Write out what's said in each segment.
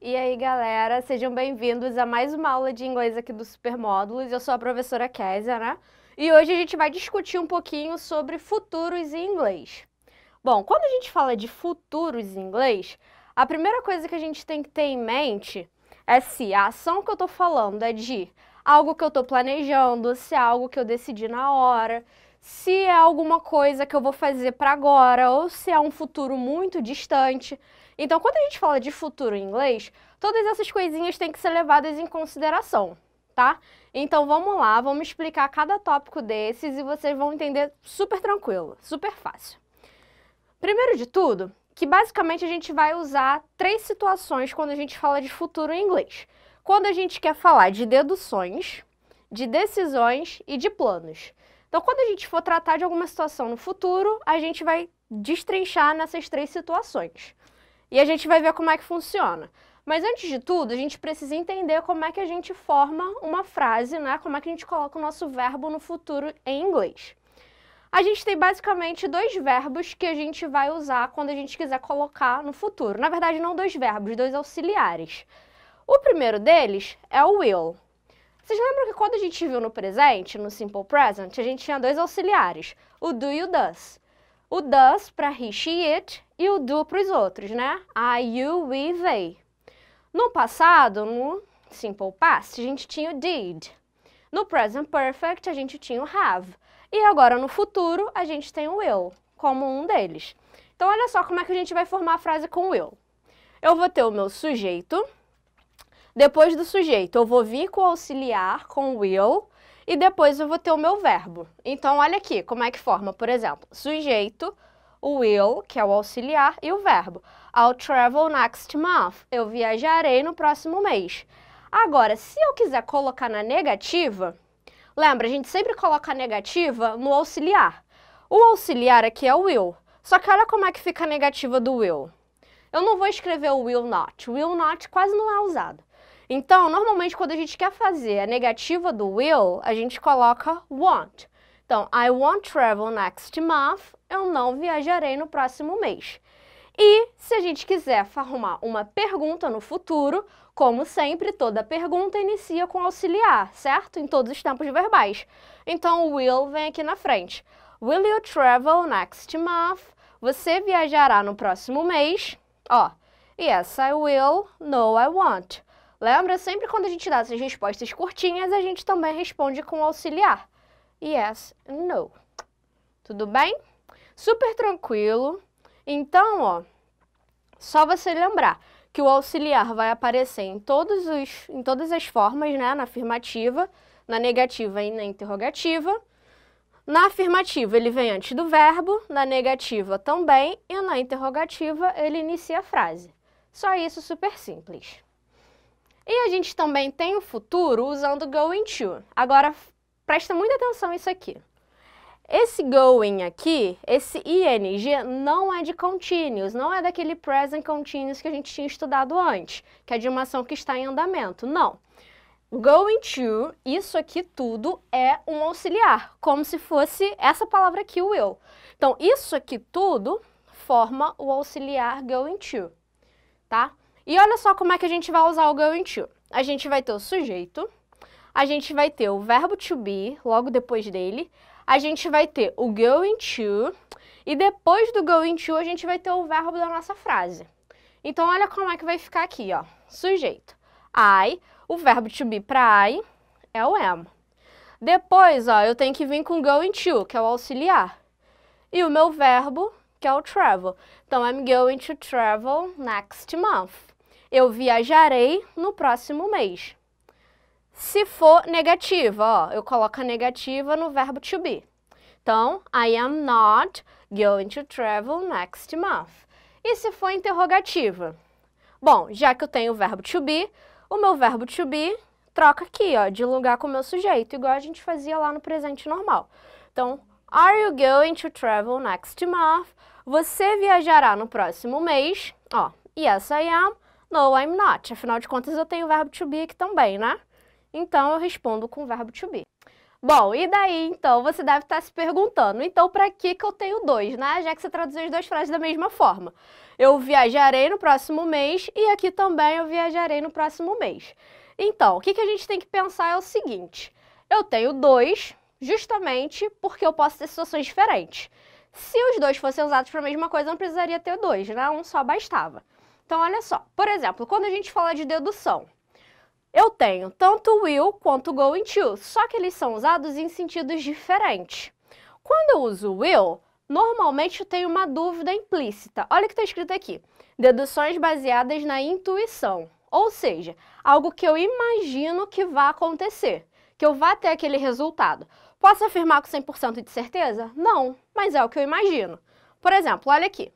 E aí, galera, sejam bem-vindos a mais uma aula de inglês aqui do Supermódulos. Eu sou a professora Kézia, né? E hoje a gente vai discutir um pouquinho sobre futuros em inglês. Bom, quando a gente fala de futuros em inglês, a primeira coisa que a gente tem que ter em mente é se a ação que eu tô falando é de algo que eu tô planejando, se é algo que eu decidi na hora, se é alguma coisa que eu vou fazer para agora ou se é um futuro muito distante. Então, quando a gente fala de futuro em inglês, todas essas coisinhas têm que ser levadas em consideração, tá? Então, vamos lá, vamos explicar cada tópico desses e vocês vão entender super tranquilo, super fácil. Primeiro de tudo, que basicamente a gente vai usar 3 situações quando a gente fala de futuro em inglês. Quando a gente quer falar de deduções, de decisões e de planos. Então, quando a gente for tratar de alguma situação no futuro, a gente vai destrinchar nessas 3 situações. E a gente vai ver como é que funciona. Mas antes de tudo, a gente precisa entender como é que a gente forma uma frase, né? Como é que a gente coloca o nosso verbo no futuro em inglês. A gente tem basicamente 2 verbos que a gente vai usar quando a gente quiser colocar no futuro. Na verdade, não 2 verbos, 2 auxiliares. O primeiro deles é o will. Vocês lembram que quando a gente viu no presente, no Simple Present, a gente tinha 2 auxiliares, o do e o does. O does para he, she, it e o do para os outros, né? I, you, we, they. No passado, no Simple Past, a gente tinha o did. No Present Perfect, a gente tinha o have. E agora, no futuro, a gente tem o will, como um deles. Então, olha só como é que a gente vai formar a frase com will. Eu vou ter o meu sujeito. Depois do sujeito, eu vou vir com o auxiliar, com will, e depois eu vou ter o meu verbo. Então, olha aqui como é que forma, por exemplo, sujeito, o will, que é o auxiliar, e o verbo. I'll travel next month. Eu viajarei no próximo mês. Agora, se eu quiser colocar na negativa, lembra, a gente sempre coloca a negativa no auxiliar. O auxiliar aqui é o will. Só que olha como é que fica a negativa do will. Eu não vou escrever o will not. O will not quase não é usado. Então, normalmente, quando a gente quer fazer a negativa do will, a gente coloca won't. Então, I won't travel next month. Eu não viajarei no próximo mês. E, se a gente quiser formar uma pergunta no futuro, como sempre, toda pergunta inicia com auxiliar, certo? Em todos os tempos verbais. Então, o will vem aqui na frente. Will you travel next month? Você viajará no próximo mês? Ó, yes, I will. No, I won't. Lembra? Sempre quando a gente dá essas respostas curtinhas, a gente também responde com auxiliar. Yes, no. Tudo bem? Super tranquilo. Então, ó, só você lembrar que o auxiliar vai aparecer em todas as formas, né? Na afirmativa, na negativa e na interrogativa. Na afirmativa, ele vem antes do verbo, na negativa também, e na interrogativa, ele inicia a frase. Só isso, super simples. E a gente também tem o futuro usando going to. Agora, presta muita atenção nisso aqui. Esse going aqui, esse ing, não é de continuous, não é daquele present continuous que a gente tinha estudado antes, que é de uma ação que está em andamento. Não. Going to, isso aqui tudo é um auxiliar, como se fosse essa palavra aqui, will. Então, isso aqui tudo forma o auxiliar going to, tá? E olha só como é que a gente vai usar o going to. A gente vai ter o sujeito, a gente vai ter o verbo to be, logo depois dele, a gente vai ter o going to, e depois do going to a gente vai ter o verbo da nossa frase. Então, olha como é que vai ficar aqui, ó. Sujeito. I, o verbo to be para I é o am. Depois, ó, eu tenho que vir com going to, que é o auxiliar. E o meu verbo, que é o travel. Então, I'm going to travel next month. Eu viajarei no próximo mês. Se for negativa, ó, eu coloco a negativa no verbo to be. Então, I am not going to travel next month. E se for interrogativa? Bom, já que eu tenho o verbo to be, o meu verbo to be troca aqui, ó, de lugar com o meu sujeito, igual a gente fazia lá no presente normal. Então, are you going to travel next month? Você viajará no próximo mês? Ó, yes, I am. No, I'm not. Afinal de contas, eu tenho o verbo to be aqui também, né? Então, eu respondo com o verbo to be. Bom, e daí, então, você deve estar se perguntando, então, para que eu tenho 2, né? Já que você traduziu as 2 frases da mesma forma. Eu viajarei no próximo mês e aqui também eu viajarei no próximo mês. Então, o que a gente tem que pensar é o seguinte. Eu tenho dois, justamente porque eu posso ter situações diferentes. Se os dois fossem usados para a mesma coisa, não precisaria ter dois, né? Um só bastava. Então, olha só. Por exemplo, quando a gente fala de dedução, eu tenho tanto will quanto going to, só que eles são usados em sentidos diferentes. Quando eu uso will, normalmente eu tenho uma dúvida implícita. Olha o que está escrito aqui. Deduções baseadas na intuição. Ou seja, algo que eu imagino que vai acontecer, que eu vá ter aquele resultado. Posso afirmar com 100% de certeza? Não, mas é o que eu imagino. Por exemplo, olha aqui.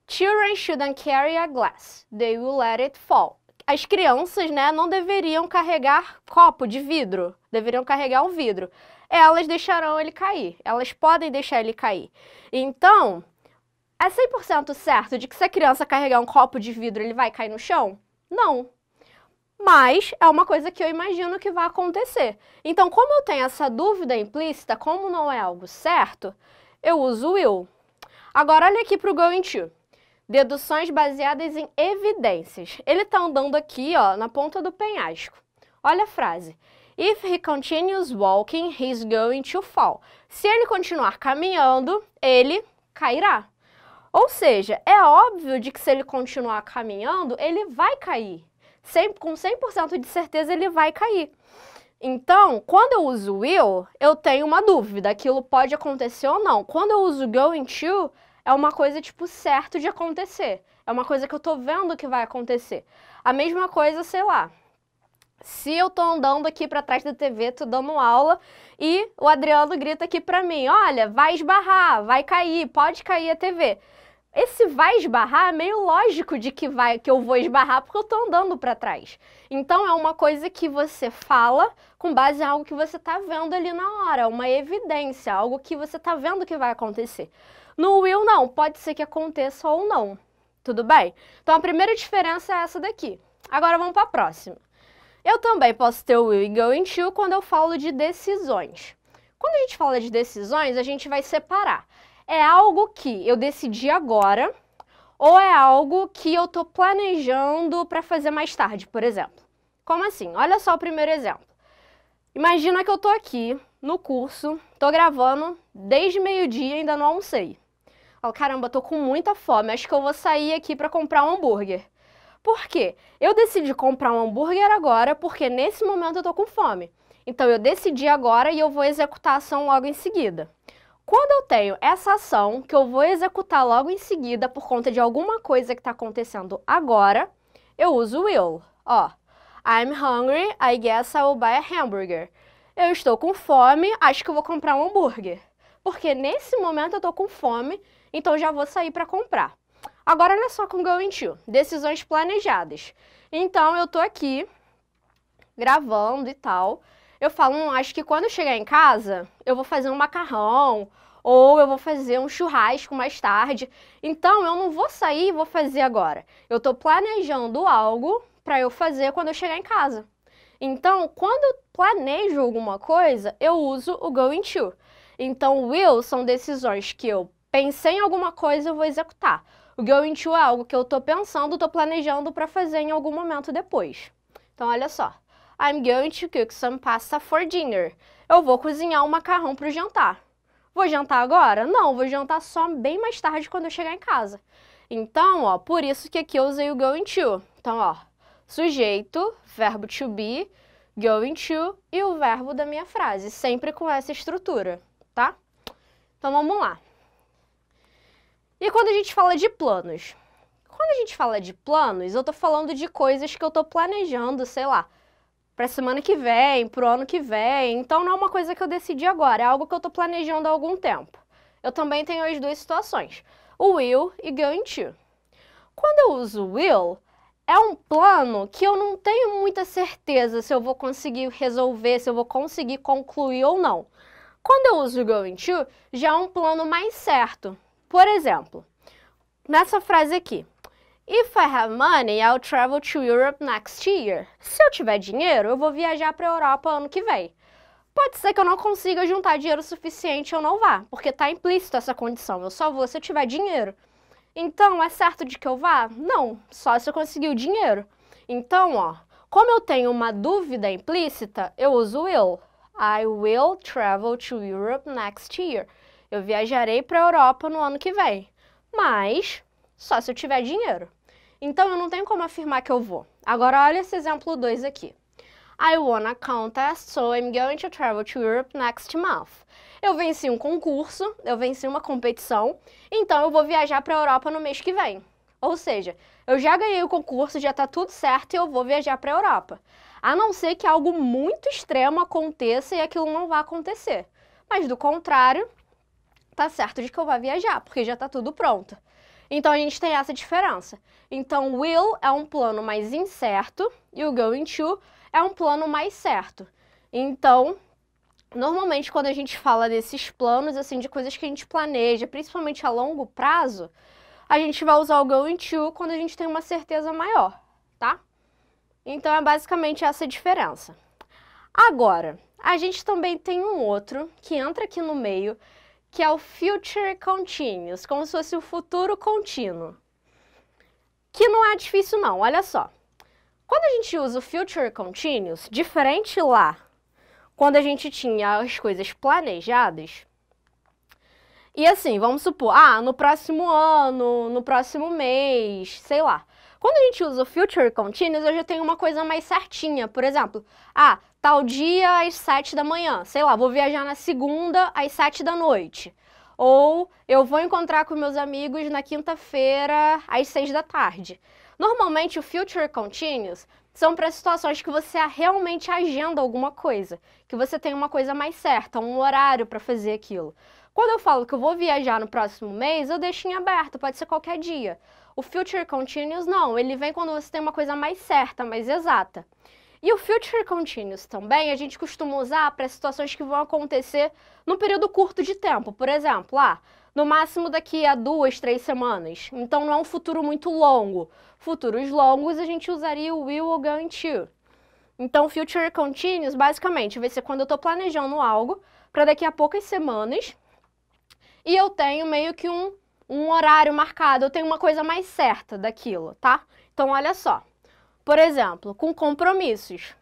Children shouldn't carry a glass. They will let it fall. As crianças, né, não deveriam carregar copo de vidro, deveriam carregar um vidro. Elas deixarão ele cair, elas podem deixar ele cair. Então, é 100% certo de que se a criança carregar um copo de vidro, ele vai cair no chão? Não. Mas é uma coisa que eu imagino que vai acontecer. Então, como eu tenho essa dúvida implícita, como não é algo certo, eu uso will. Agora, olha aqui para o going to. Deduções baseadas em evidências. Ele está andando aqui, ó, na ponta do penhasco. Olha a frase. If he continues walking, he's going to fall. Se ele continuar caminhando, ele cairá. Ou seja, é óbvio de que se ele continuar caminhando, ele vai cair. Com 100% de certeza, ele vai cair. Então, quando eu uso will, eu tenho uma dúvida. Aquilo pode acontecer ou não. Quando eu uso going to, é uma coisa, tipo, certo de acontecer. É uma coisa que eu tô vendo que vai acontecer. A mesma coisa, sei lá, se eu tô andando aqui pra trás da TV, tô dando aula, e o Adriano grita aqui pra mim, olha, vai esbarrar, vai cair, pode cair a TV. Esse vai esbarrar é meio lógico de que eu vou esbarrar porque eu tô andando pra trás. Então, é uma coisa que você fala com base em algo que você tá vendo ali na hora, uma evidência, algo que você tá vendo que vai acontecer. No will, não. Pode ser que aconteça ou não. Tudo bem? Então, a primeira diferença é essa daqui. Agora, vamos para a próxima. Eu também posso ter o will e going to quando eu falo de decisões. Quando a gente fala de decisões, a gente vai separar. É algo que eu decidi agora ou é algo que eu estou planejando para fazer mais tarde, por exemplo. Como assim? Olha só o primeiro exemplo. Imagina que eu estou aqui no curso, estou gravando desde meio-dia e ainda não almocei. Oh, caramba, tô com muita fome, acho que eu vou sair aqui para comprar um hambúrguer. Por quê? Eu decidi comprar um hambúrguer agora porque nesse momento eu tô com fome. Então eu decidi agora e eu vou executar a ação logo em seguida. Quando eu tenho essa ação que eu vou executar logo em seguida por conta de alguma coisa que está acontecendo agora, eu uso will. Ó, I'm hungry, I guess I will buy a hamburger. Eu estou com fome, acho que eu vou comprar um hambúrguer. Porque nesse momento eu tô com fome, então já vou sair para comprar. Agora, olha só com going to, decisões planejadas. Então, eu tô aqui, gravando e tal. Eu falo, acho que quando eu chegar em casa, eu vou fazer um macarrão, ou eu vou fazer um churrasco mais tarde. Então, eu não vou sair e vou fazer agora. Eu tô planejando algo para eu fazer quando eu chegar em casa. Então, quando eu planejo alguma coisa, eu uso o going to. Então, will são decisões que eu pensei em alguma coisa e eu vou executar. O going to é algo que eu estou pensando, estou planejando para fazer em algum momento depois. Então, olha só. I'm going to cook some pasta for dinner. Eu vou cozinhar um macarrão para o jantar. Vou jantar agora? Não, vou jantar só bem mais tarde quando eu chegar em casa. Então, ó, por isso que aqui eu usei o going to. Então, ó, sujeito, verbo to be, going to e o verbo da minha frase, sempre com essa estrutura, tá? Então, vamos lá. E quando a gente fala de planos? Quando a gente fala de planos, eu tô falando de coisas que eu tô planejando, sei lá, pra semana que vem, pro ano que vem. Então, não é uma coisa que eu decidi agora, é algo que eu tô planejando há algum tempo. Eu também tenho as duas situações, o will e going to. Quando eu uso will, é um plano que eu não tenho muita certeza se eu vou conseguir resolver, se eu vou conseguir concluir ou não. Quando eu uso going to, já é um plano mais certo. Por exemplo, nessa frase aqui, If I have money, I'll travel to Europe next year. Se eu tiver dinheiro, eu vou viajar para a Europa ano que vem. Pode ser que eu não consiga juntar dinheiro suficiente ou não vá, porque está implícito essa condição. Eu só vou se eu tiver dinheiro. Então, é certo de que eu vá? Não, só se eu conseguir o dinheiro. Então, ó, como eu tenho uma dúvida implícita, eu uso will. I will travel to Europe next year. Eu viajarei para a Europa no ano que vem. Mas, só se eu tiver dinheiro. Então, eu não tenho como afirmar que eu vou. Agora, olha esse exemplo 2 aqui. I won a contest, so I'm going to travel to Europe next month. Eu venci um concurso, eu venci uma competição, então eu vou viajar para a Europa no mês que vem. Ou seja, eu já ganhei o concurso, já está tudo certo e eu vou viajar para a Europa. A não ser que algo muito extremo aconteça e aquilo não vá acontecer. Mas do contrário, tá certo de que eu vou viajar, porque já está tudo pronto. Então a gente tem essa diferença. Então will é um plano mais incerto e o going to é um plano mais certo. Então, normalmente quando a gente fala desses planos, assim, de coisas que a gente planeja, principalmente a longo prazo, a gente vai usar o going to quando a gente tem uma certeza maior, tá? Então é basicamente essa a diferença. Agora, a gente também tem um outro que entra aqui no meio, que é o future continuous, como se fosse o futuro contínuo. Que não é difícil não, olha só. Quando a gente usa o future continuous, diferente lá, quando a gente tinha as coisas planejadas, e assim, vamos supor, no próximo ano, no próximo mês, sei lá. Quando a gente usa o future continuous, eu já tenho uma coisa mais certinha. Por exemplo, tal dia às 7 da manhã, sei lá, vou viajar na segunda às 7 da noite. Ou eu vou encontrar com meus amigos na quinta-feira às 6 da tarde. Normalmente, o future continuous são para situações que você realmente agenda alguma coisa, que você tem uma coisa mais certa, um horário para fazer aquilo. Quando eu falo que eu vou viajar no próximo mês, eu deixo em aberto, pode ser qualquer dia. O future continuous não, ele vem quando você tem uma coisa mais certa, mais exata. E o future continuous também a gente costuma usar para situações que vão acontecer num período curto de tempo. Por exemplo, no máximo daqui a 2, 3 semanas. Então não é um futuro muito longo. Futuros longos a gente usaria o will ou going to. Então future continuous basicamente vai ser quando eu estou planejando algo para daqui a poucas semanas e eu tenho meio que um horário marcado, eu tenho uma coisa mais certa daquilo, tá? Então olha só. Por exemplo, com compromissos.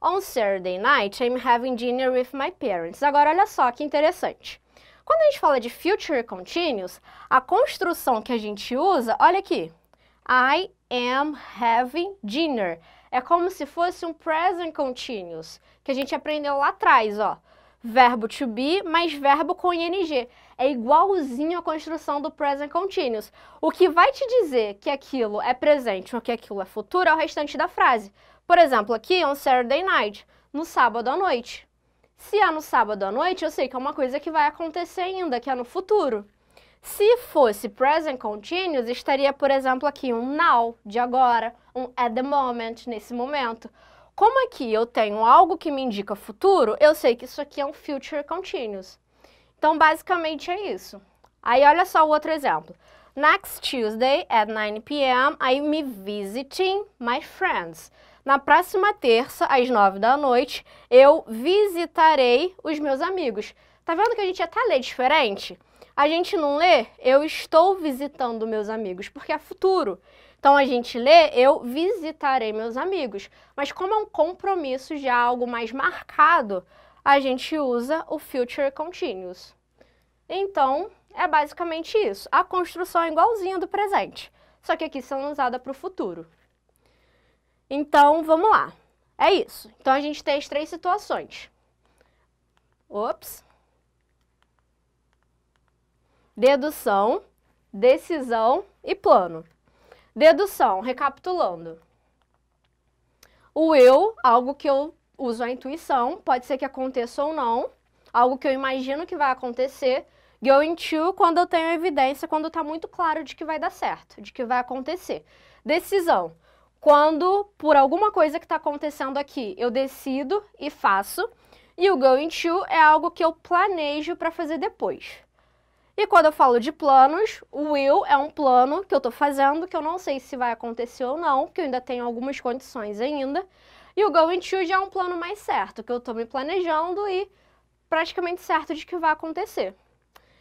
On Saturday night, I'm having dinner with my parents. Agora, olha só que interessante. Quando a gente fala de future continuous, a construção que a gente usa, olha aqui. I am having dinner. É como se fosse um present continuous, que a gente aprendeu lá atrás, ó. Verbo to be mais verbo com ing. É igualzinho à construção do present continuous. O que vai te dizer que aquilo é presente ou que aquilo é futuro é o restante da frase. Por exemplo, aqui, on Saturday night, no sábado à noite. Se é no sábado à noite, eu sei que é uma coisa que vai acontecer ainda, que é no futuro. Se fosse present continuous, estaria, por exemplo, aqui um now, de agora, um at the moment, nesse momento. Como aqui eu tenho algo que me indica futuro, eu sei que isso aqui é um future continuous. Então, basicamente é isso. Aí, olha só o outro exemplo. Next Tuesday, at 9 p.m., I'm visiting my friends. Na próxima terça, às 9 da noite, eu visitarei os meus amigos. Tá vendo que a gente até lê diferente? A gente não lê, eu estou visitando meus amigos, porque é futuro. Então, a gente lê, eu visitarei meus amigos. Mas como é um compromisso já, algo mais marcado, a gente usa o future continuous. Então, é basicamente isso. A construção é igualzinha do presente, só que aqui são usada para o futuro. Então, vamos lá. É isso. Então, a gente tem as 3 situações. Dedução, decisão e plano. Dedução, recapitulando. O will, algo que eu uso a intuição, pode ser que aconteça ou não, algo que eu imagino que vai acontecer. Going to, quando eu tenho evidência, quando está muito claro de que vai dar certo, de que vai acontecer. Decisão, quando por alguma coisa que está acontecendo aqui, eu decido e faço. E o going to é algo que eu planejo para fazer depois. E quando eu falo de planos, o will é um plano que eu estou fazendo, que eu não sei se vai acontecer ou não, que eu ainda tenho algumas condições ainda. E o going to já é um plano mais certo, que eu estou me planejando e praticamente certo de que vai acontecer.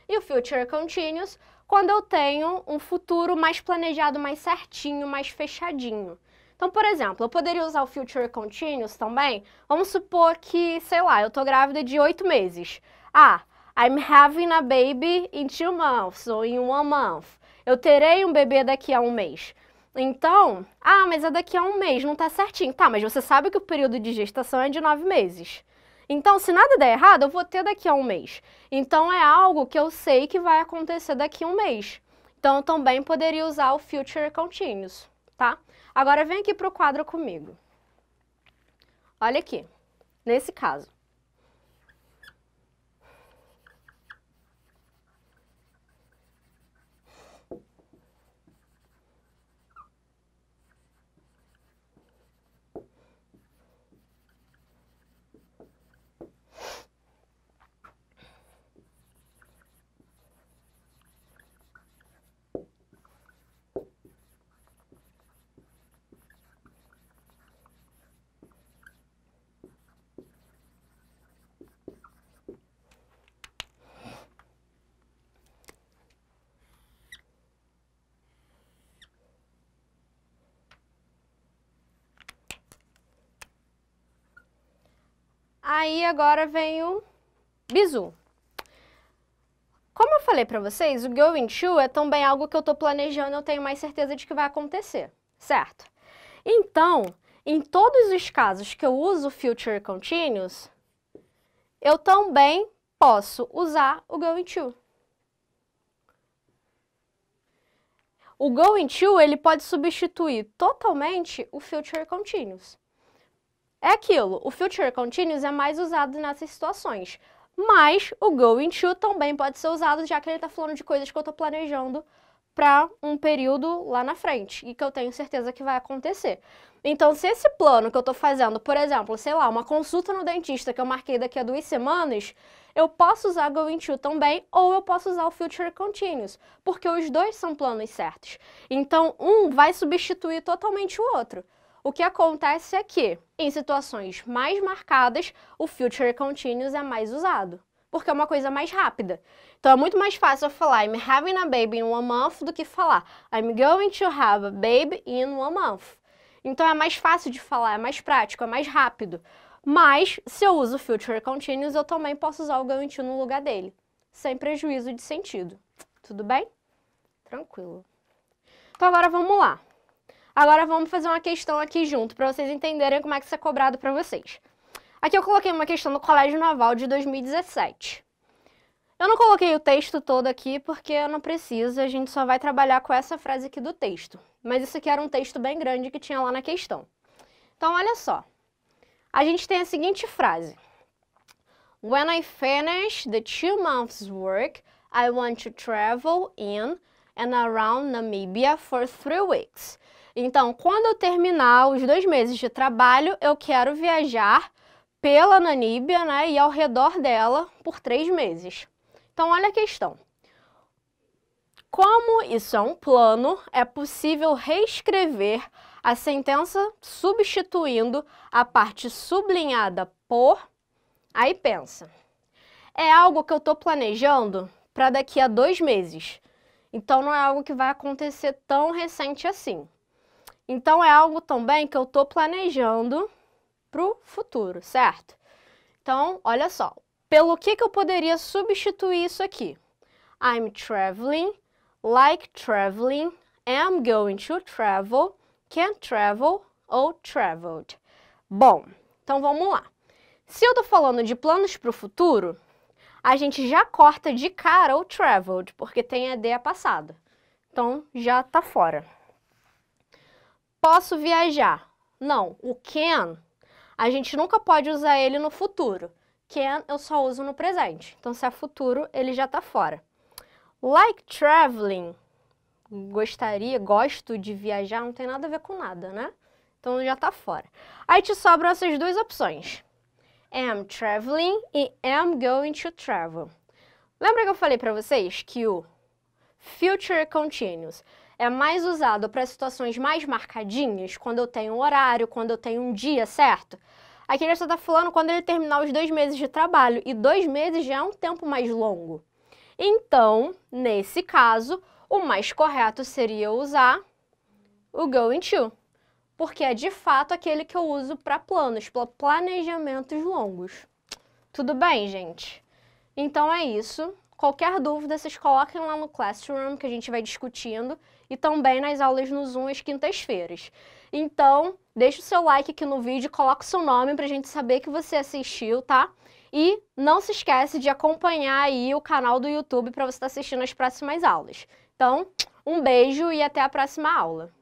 E o future continuous, quando eu tenho um futuro mais planejado, mais certinho, mais fechadinho. Então, por exemplo, eu poderia usar o Future Continuous também. Vamos supor que, sei lá, eu tô grávida de 8 meses. Ah, I'm having a baby in 2 months, ou in 1 month. Eu terei um bebê daqui a um mês. Então, mas é daqui a um mês, não tá certinho. Tá, mas você sabe que o período de gestação é de 9 meses. Então, se nada der errado, eu vou ter daqui a um mês. Então, é algo que eu sei que vai acontecer daqui a um mês. Então, eu também poderia usar o Future Continuous, tá? Agora, vem aqui pro quadro comigo. Olha aqui, nesse caso. Aí agora vem o bizu. Como eu falei pra vocês, o going to é também algo que eu tô planejando, eu tenho mais certeza de que vai acontecer, certo? Então, em todos os casos que eu uso o Future Continuous, eu também posso usar o going to. O going to, ele pode substituir totalmente o Future Continuous. É aquilo, o Future Continuous é mais usado nessas situações, mas o going to também pode ser usado, já que ele está falando de coisas que eu estou planejando para um período lá na frente e que eu tenho certeza que vai acontecer. Então, se esse plano que eu estou fazendo, por exemplo, sei lá, uma consulta no dentista que eu marquei daqui a 2 semanas, eu posso usar going to também, ou eu posso usar o Future Continuous, porque os dois são planos certos. Então, um vai substituir totalmente o outro. O que acontece é que, em situações mais marcadas, o Future Continuous é mais usado, porque é uma coisa mais rápida. Então, é muito mais fácil eu falar I'm having a baby in 1 month do que falar I'm going to have a baby in 1 month. Então, é mais fácil de falar, é mais prático, é mais rápido. Mas, se eu uso o Future Continuous, eu também posso usar o going to no lugar dele, sem prejuízo de sentido. Tudo bem? Tranquilo. Então, agora vamos lá. Agora vamos fazer uma questão aqui junto, para vocês entenderem como é que isso é cobrado para vocês. Aqui eu coloquei uma questão do Colégio Naval de 2017. Eu não coloquei o texto todo aqui porque eu não preciso, a gente só vai trabalhar com essa frase aqui do texto. Mas isso aqui era um texto bem grande que tinha lá na questão. Então, olha só. A gente tem a seguinte frase. When I finish the 2 months work, I want to travel in and around Namibia for 3 weeks. Então, quando eu terminar os 2 meses de trabalho, eu quero viajar pela Namíbia, né, e ao redor dela por 3 meses. Então, olha a questão. Como isso é um plano, é possível reescrever a sentença substituindo a parte sublinhada por... Aí pensa, é algo que eu estou planejando para daqui a 2 meses. Então, não é algo que vai acontecer tão recente assim. Então, é algo também que eu estou planejando para o futuro, certo? Então, olha só. Pelo que eu poderia substituir isso aqui? I'm traveling, like traveling, am going to travel, can travel ou traveled. Bom, então vamos lá. Se eu estou falando de planos para o futuro, a gente já corta de cara o traveled, porque tem ED passada. Então, já está fora. Posso viajar? Não, o can, a gente nunca pode usar ele no futuro. Can eu só uso no presente. Então, se é futuro, ele já está fora. Like traveling, gosto de viajar, não tem nada a ver com nada, né? Então, já está fora. Aí te sobram essas 2 opções. Am traveling e am going to travel. Lembra que eu falei para vocês que o Future Continuous é mais usado para situações mais marcadinhas, quando eu tenho um horário, quando eu tenho um dia, certo? Aqui ele só está falando quando ele terminar os 2 meses de trabalho, e 2 meses já é um tempo mais longo. Então, nesse caso, o mais correto seria usar o going to, porque é de fato aquele que eu uso para planos, para planejamentos longos. Tudo bem, gente? Então é isso. Qualquer dúvida, vocês coloquem lá no Classroom, que a gente vai discutindo, e também nas aulas no Zoom às quintas-feiras. Então, deixa o seu like aqui no vídeo, coloca o seu nome pra gente saber que você assistiu, tá? E não se esquece de acompanhar aí o canal do YouTube para você estar assistindo as próximas aulas. Então, um beijo e até a próxima aula.